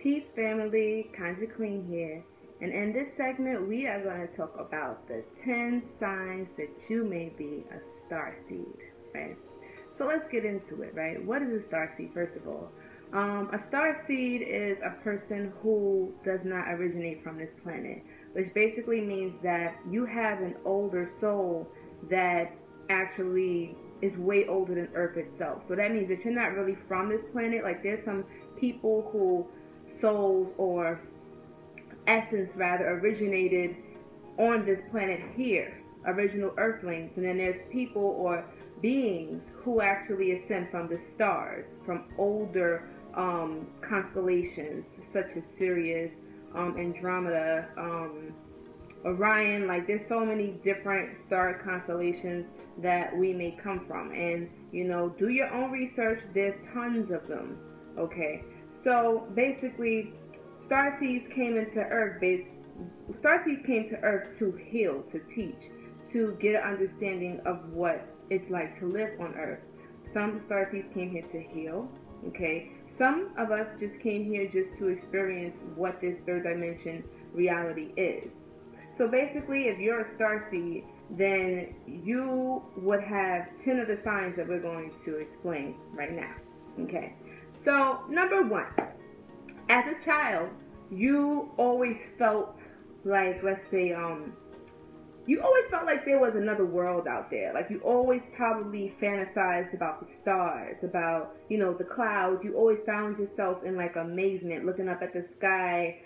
Peace family, Conjure Queen here, and in this segment we are going to talk about the 10 signs that you may be a starseed, right? So let's get into it, right? What is a starseed, first of all? A starseed is a person who does not originate from this planet, which basically means that you have an older soul that actually is way older than Earth itself. So that means that you're not really from this planet. Like there's some people who souls or essence rather originated on this planet here, original earthlings, and then there's people or beings who actually ascend from the stars, from older constellations such as Sirius, Andromeda, Orion. Like there's so many different star constellations that we may come from, and do your own research. There's tons of them. Okay, so basically, starseeds came to Earth to heal, to teach, to get an understanding of what it's like to live on Earth. Some starseeds came here to heal. Okay, some of us just came here just to experience what this third dimension reality is. So basically, if you're a starseed, then you would have 10 of the signs that we're going to explain right now. Okay. So, number one, as a child, you always felt like, let's say, you always felt like there was another world out there. Like you always probably fantasized about the stars, about, the clouds. You always found yourself in like amazement, looking up at the sky,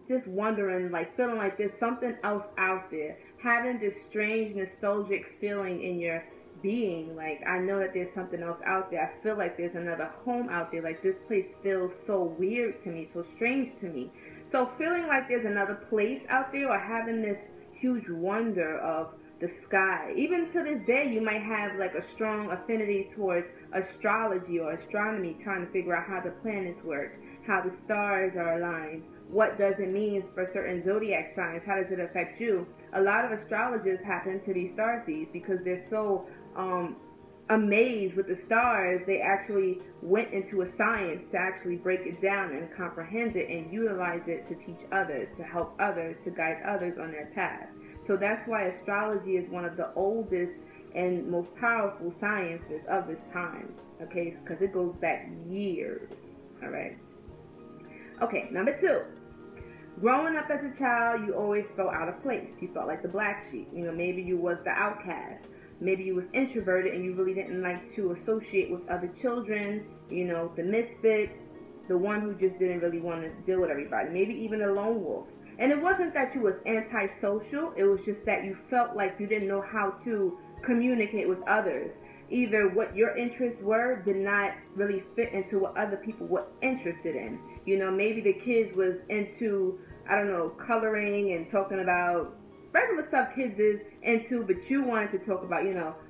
just wondering, like feeling like there's something else out there, having this strange nostalgic feeling in your being, like I know that there's something else out there. I feel like there's another home out there. Like this place feels so weird to me, so strange to me. So feeling like there's another place out there, or having this huge wonder of the sky. Even to this day, you might have like a strong affinity towards astrology or astronomy, trying to figure out how the planets work, how the stars are aligned, what does it mean for certain zodiac signs, how does it affect you. A lot of astrologers happen to be starseeds because they're so amazed with the stars. They actually went into a science to actually break it down and comprehend it and utilize it to teach others, to help others, to guide others on their path. So that's why astrology is one of the oldest and most powerful sciences of this time, okay, because it goes back years. All right. Okay, number two. Growing up as a child, you always felt out of place. You felt like the black sheep. Maybe you was the outcast. Maybe you was introverted and you really didn't like to associate with other children. The misfit, the one who just didn't really want to deal with everybody. Maybe even a lone wolf. And it wasn't that you was antisocial. It was just that you felt like you didn't know how to communicate with others. Either what your interests were did not really fit into what other people were interested in. Maybe the kids was into, I don't know, coloring and talking about regular stuff kids is into, but you wanted to talk about,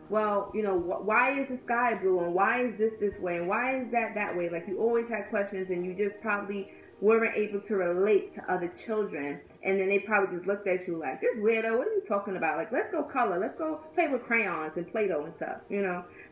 why is the sky blue, and why is this way, and why is that way? Like you always had questions, and you just probably weren't able to relate to other children, and then they probably just looked at you like, this weirdo, what are you talking about? Like, let's go color, let's go play with crayons and Play-Doh and stuff,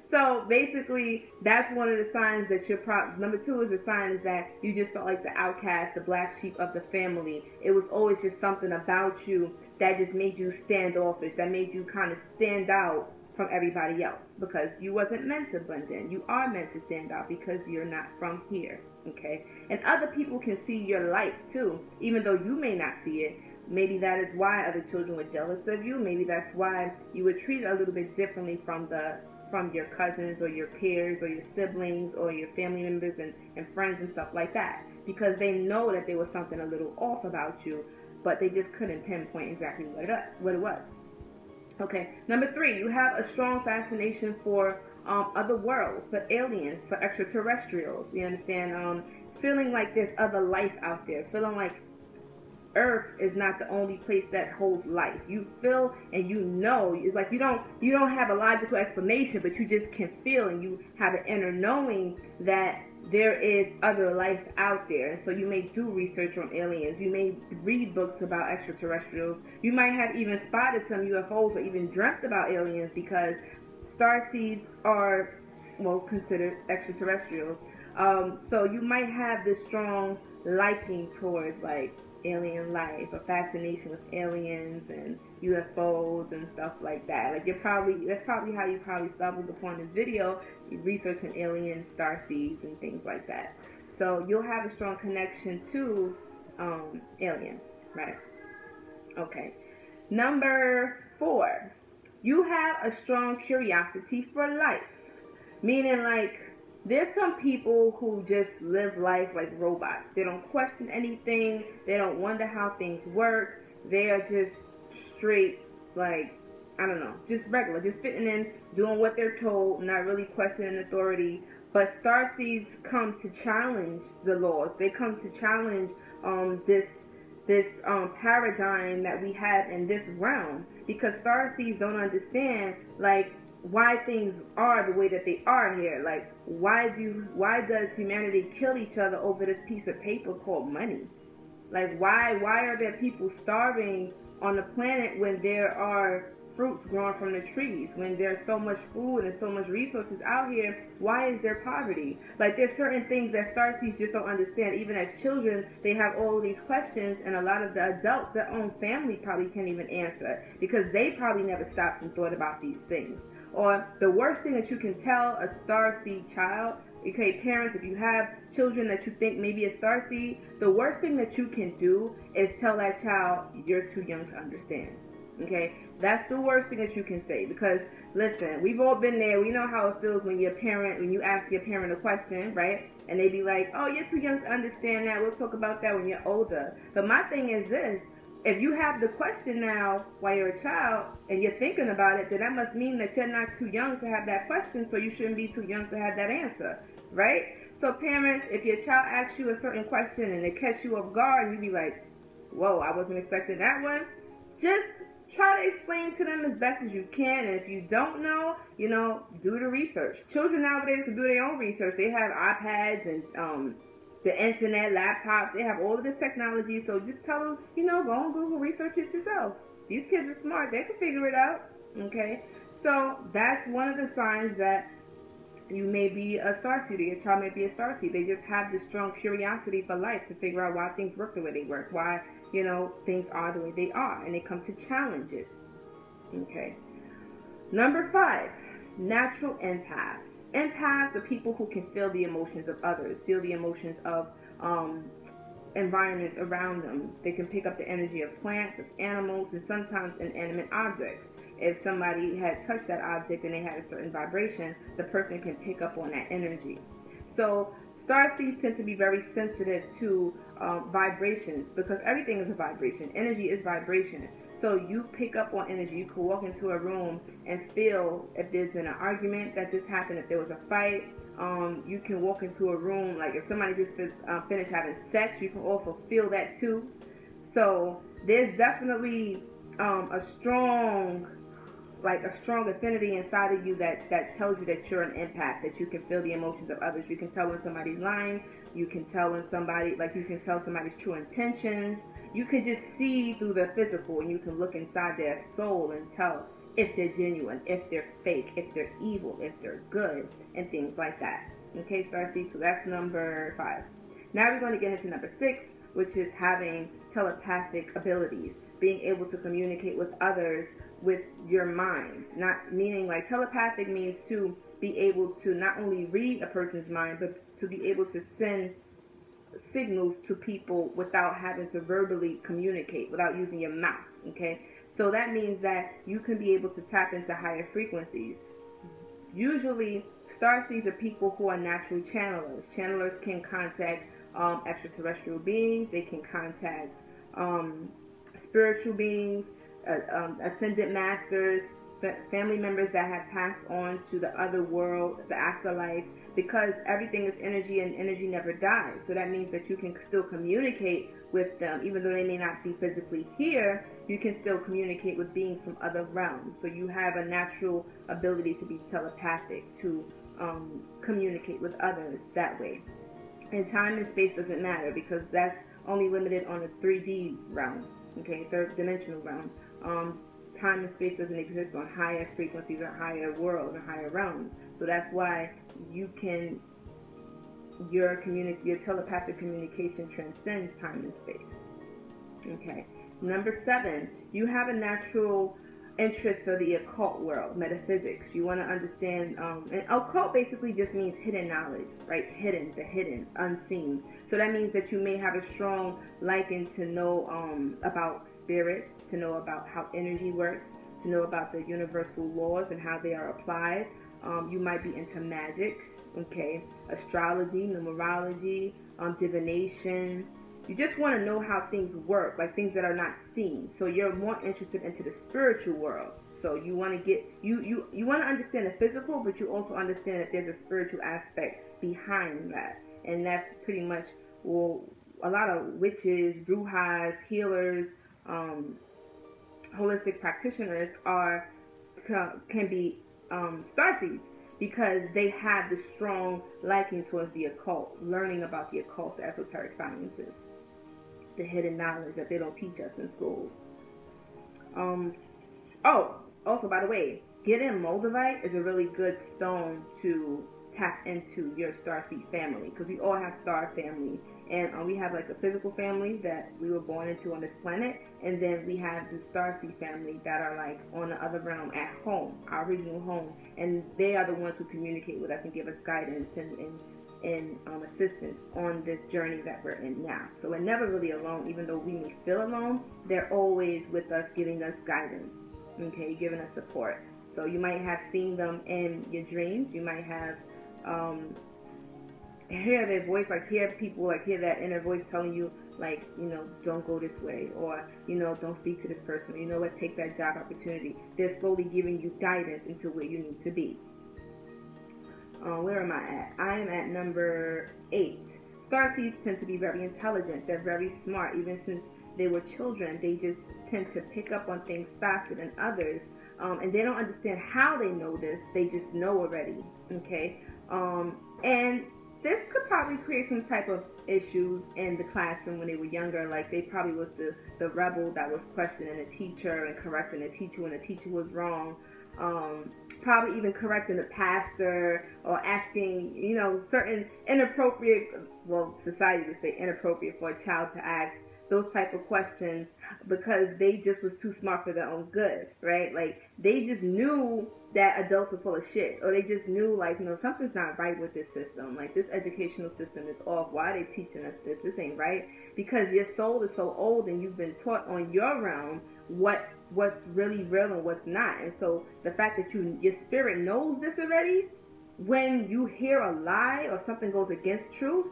So basically, that's one of the signs that you're number two is a sign is that you just felt like the outcast, the black sheep of the family. It was always just something about you that just made you standoffish, that made you kind of stand out from everybody else, because you wasn't meant to blend in. You are meant to stand out because you're not from here, okay? And other people can see your light too, even though you may not see it. Maybe that is why other children were jealous of you. Maybe that's why you were treated a little bit differently from your cousins or your peers or your siblings or your family members and friends and stuff like that, because they know that there was something a little off about you, but they just couldn't pinpoint exactly what it was. Okay, number three, you have a strong fascination for other worlds, for aliens, for extraterrestrials. You understand? Feeling like there's other life out there, feeling like Earth is not the only place that holds life. You feel and it's like you don't have a logical explanation, but you just can feel, and you have an inner knowing that there is other life out there. So you may do research on aliens. You may read books about extraterrestrials. You might have even spotted some UFOs or even dreamt about aliens, because starseeds are, considered extraterrestrials. So you might have this strong liking towards like alien life, a fascination with aliens and UFOs and stuff like that. Like that's probably how you probably stumbled upon this video, researching aliens, starseeds, and things like that. So you'll have a strong connection to aliens, right? Okay. Number 4, you have a strong curiosity for life. Meaning, like, there's some people who just live life like robots. They don't question anything. They don't wonder how things work. They are just straight, like, I don't know, just regular, just fitting in, doing what they're told, not really questioning authority. But starseeds come to challenge the laws. They come to challenge this paradigm that we have in this realm, because starseeds don't understand like why things are the way that they are here. Like why does humanity kill each other over this piece of paper called money? Like why are there people starving on the planet when there are fruits growing from the trees? When there's so much food and so much resources out here, why is there poverty? Like there's certain things that starseeds just don't understand. Even as children, they have all of these questions, and a lot of the adults, their own family, probably can't even answer because they probably never stopped and thought about these things. Or the worst thing that you can tell a starseed child, okay, parents, if you have children that you think may be a starseed, the worst thing that you can do is tell that child you're too young to understand. Okay, that's the worst thing that you can say, because listen, we've all been there. We know how it feels when you ask your parent a question, right? And they be like, "Oh, you're too young to understand that. We'll talk about that when you're older." But my thing is this: if you have the question now while you're a child and you're thinking about it, then that must mean that you're not too young to have that question, so you shouldn't be too young to have that answer, right? So parents, if your child asks you a certain question and it catch you off guard and you be like, "Whoa, I wasn't expecting that one," just try to explain to them as best as you can. And if you don't know, do the research. Children nowadays can do their own research. They have iPads and the internet, laptops. They have all of this technology. So just tell them, go on Google, research it yourself. These kids are smart. They can figure it out. Okay? So that's one of the signs that you may be a starseed, or your child may be a starseed. They just have this strong curiosity for life, to figure out why things work the way they work, why, things are the way they are, and they come to challenge it. Okay. Number 5, natural empaths. Empaths are people who can feel the emotions of others, feel the emotions of environments around them. They can pick up the energy of plants, of animals, and sometimes inanimate objects. If somebody had touched that object and they had a certain vibration, the person can pick up on that energy. So starseeds tend to be very sensitive to vibrations, because everything is a vibration. Energy is vibration. So you pick up on energy. You could walk into a room and feel if there's been an argument that just happened, if there was a fight. You can walk into a room, like if somebody just finished having sex, you can also feel that too. So there's definitely a strong affinity inside of you that tells you that you're an empath, that you can feel the emotions of others. You can tell when somebody's lying. You can tell when you can tell somebody's true intentions. You can just see through their physical, and you can look inside their soul and tell if they're genuine, if they're fake, if they're evil, if they're good, and things like that. Okay, Starseed, so that's number 5. Now we're going to get into number 6, which is having telepathic abilities, being able to communicate with others with your mind. Not meaning, like, telepathic means to be able to not only read a person's mind, but to be able to send signals to people without having to verbally communicate, without using your mouth. Okay, so that means that you can be able to tap into higher frequencies. Usually starseeds are people who are natural channelers. Channelers can contact extraterrestrial beings. They can contact spiritual beings, ascended masters, family members that have passed on to the other world, the afterlife, because everything is energy and energy never dies. So that means that you can still communicate with them. Even though they may not be physically here, you can still communicate with beings from other realms. So you have a natural ability to be telepathic, to communicate with others that way. And time and space doesn't matter, because that's only limited on a 3D realm, okay, third dimensional realm. Time and space doesn't exist on higher frequencies or higher worlds or higher realms. So that's why you can your telepathic communication transcends time and space. Okay. Number 7, you have a natural interest for the occult world, metaphysics. You want to understand, and occult basically just means hidden knowledge, right? Hidden, the hidden, unseen. So that means that you may have a strong liking to know about spirits, to know about how energy works, to know about the universal laws and how they are applied. You might be into magic, okay, astrology, numerology, divination. You just want to know how things work, like things that are not seen. So you're more interested into the spiritual world. So you want to get you want to understand the physical, but you also understand that there's a spiritual aspect behind that, and that's pretty much, well, a lot of witches, brujas, healers, holistic practitioners can be starseeds, because they have the strong liking towards the occult, learning about the occult, the esoteric sciences, the hidden knowledge that they don't teach us in schools. Also, by the way, getting Moldavite is a really good stone to tap into your starseed family, because we all have star family, and we have like a physical family that we were born into on this planet, and then we have the starseed family that are like on the other realm at home, our original home, and they are the ones who communicate with us and give us guidance and assistance on this journey that we're in now. So we're never really alone, even though we may feel alone. They're always with us, giving us guidance, okay, giving us support. So you might have seen them in your dreams. You might have hear their voice, like hear that inner voice telling you, like, don't go this way, or, don't speak to this person, or, take that job opportunity. They're slowly giving you guidance into where you need to be. Where am I at? I am at number 8. Starseeds tend to be very intelligent. They're very smart. Even since they were children, they just tend to pick up on things faster than others. And they don't understand how they know this. They just know already. Okay? And this could probably create some type of issues in the classroom when they were younger. Like, they probably was the rebel that was questioning the teacher and correcting the teacher when the teacher was wrong. Probably even correcting the pastor, or asking, certain inappropriate, well, society would say inappropriate for a child to ask those type of questions, because they just was too smart for their own good, right? Like, they just knew that adults are full of shit, or they just knew, like, something's not right with this system. Like, this educational system is off. Why are they teaching us this? This ain't right. Because your soul is so old, and you've been taught on your realm what's really real and what's not. And so the fact that your spirit knows this already, when you hear a lie or something goes against truth,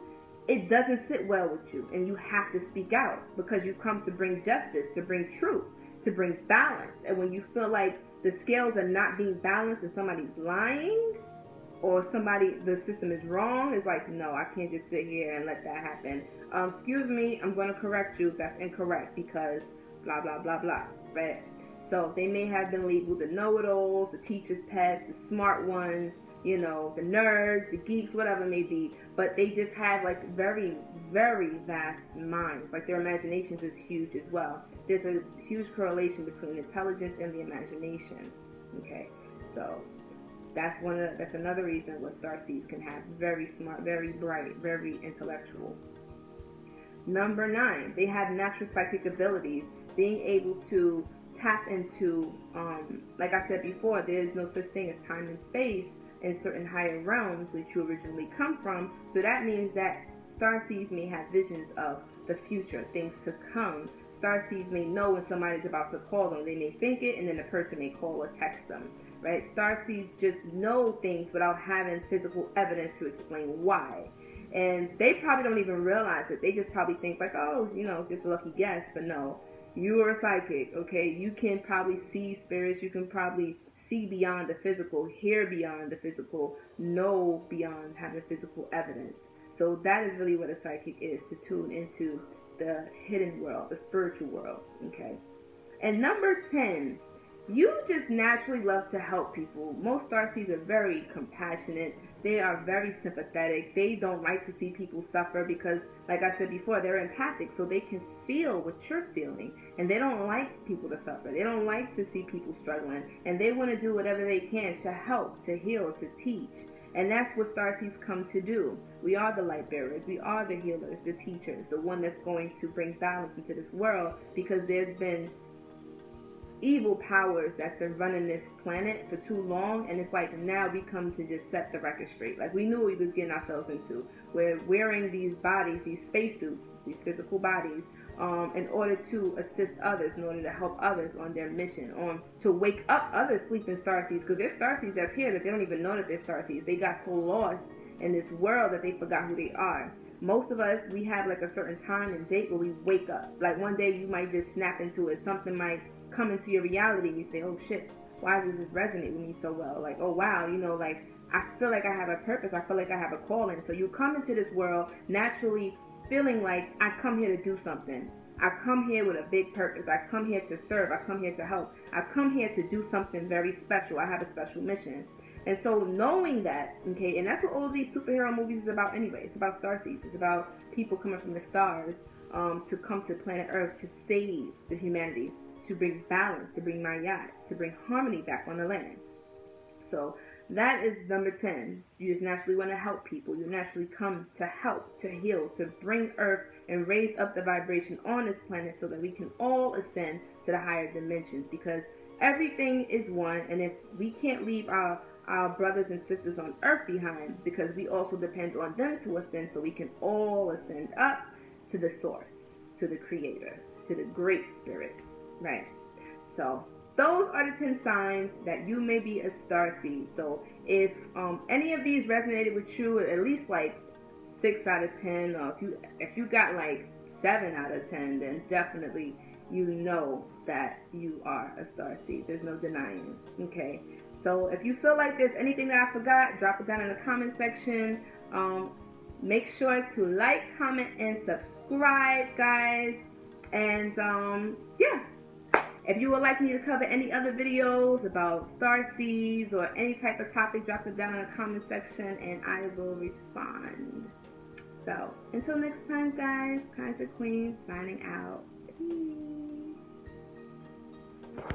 it doesn't sit well with you, and you have to speak out, because you come to bring justice, to bring truth, to bring balance. And when you feel like the scales are not being balanced and somebody's lying, or the system is wrong, it's like, no, I can't just sit here and let that happen. Excuse me, I'm going to correct you. That's incorrect, because blah, blah, blah, blah, right? So they may have been labeled the know-it-alls, the teacher's pets, the smart ones, the nerds, the geeks, whatever it may be, but they just have like very, very vast minds. Like, their imaginations is huge as well. There's a huge correlation between intelligence and the imagination. Okay, so that's another reason what starseeds can have. Very smart, very bright, very intellectual. Number 9, they have natural psychic abilities, being able to tap into, like I said before, there's no such thing as time and space in certain higher realms which you originally come from. So that means that starseeds may have visions of the future, things to come. Starseeds may know when somebody's about to call them. They may think it, and then the person may call or text them, right? Starseeds just know things without having physical evidence to explain why. And they probably don't even realize it. They just probably think like, oh, just a lucky guess. But no, you are a psychic, okay? You can probably see spirits. You can probably see beyond the physical, hear beyond the physical, know beyond having physical evidence. So that is really what a psychic is, to tune into the hidden world, the spiritual world, okay? And number 10, you just naturally love to help people. Most starseeds are very compassionate. They are very sympathetic. They don't like to see people suffer because, like I said before, they're empathic, so they can feel what you're feeling. And they don't like people to suffer. They don't like to see people struggling. And they want to do whatever they can to help, to heal, to teach. And that's what starseeds come to do. We are the light bearers. We are the healers, the teachers, the one that's going to bring balance into this world, because there's been evil powers that's been running this planet for too long, and it's like now we come to just set the record straight. Like, we knew what we was getting ourselves into. We're wearing these bodies, these spacesuits, these physical bodies, in order to assist others, in order to help others on their mission, on to wake up other sleeping starseeds, because there's starseeds that's here that they don't even know that they're starseeds. They got so lost in this world that they forgot who they are. Most of us, we have like a certain time and date where we wake up. Like, one day you might just snap into it. Something might come into your reality and you say, oh shit, why does this resonate with me so well? Like, oh wow, you know, like, I feel like I have a purpose. I feel like I have a calling. So you come into this world naturally feeling like, I come here to do something. I come here with a big purpose. I come here to serve. I come here to help. I come here to do something very special. I have a special mission. And so knowing that, okay, and that's what all of these superhero movies is about anyway. It's about starseeds. It's about people coming from the stars to come to planet Earth to save the humanity, to bring balance, to bring Mayat, to bring harmony back on the land. So that is number 10. You just naturally want to help people. You naturally come to help, to heal, to bring Earth and raise up the vibration on this planet so that we can all ascend to the higher dimensions, because everything is one. And if we can't leave our brothers and sisters on Earth behind, because we also depend on them to ascend, so we can all ascend up to the source, to the creator, to the great spirit, right? So those are the 10 signs that you may be a starseed. So if any of these resonated with you, at least like 6 out of 10, or if you got like 7 out of 10, then definitely you know that you are a starseed. There's no denying, okay? So if you feel like there's anything that I forgot, drop it down in the comment section. Make sure to like, comment, and subscribe, guys. And yeah. If you would like me to cover any other videos about starseeds or any type of topic, drop it down in the comment section and I will respond. So, until next time, guys, Conjure Queen signing out. Peace.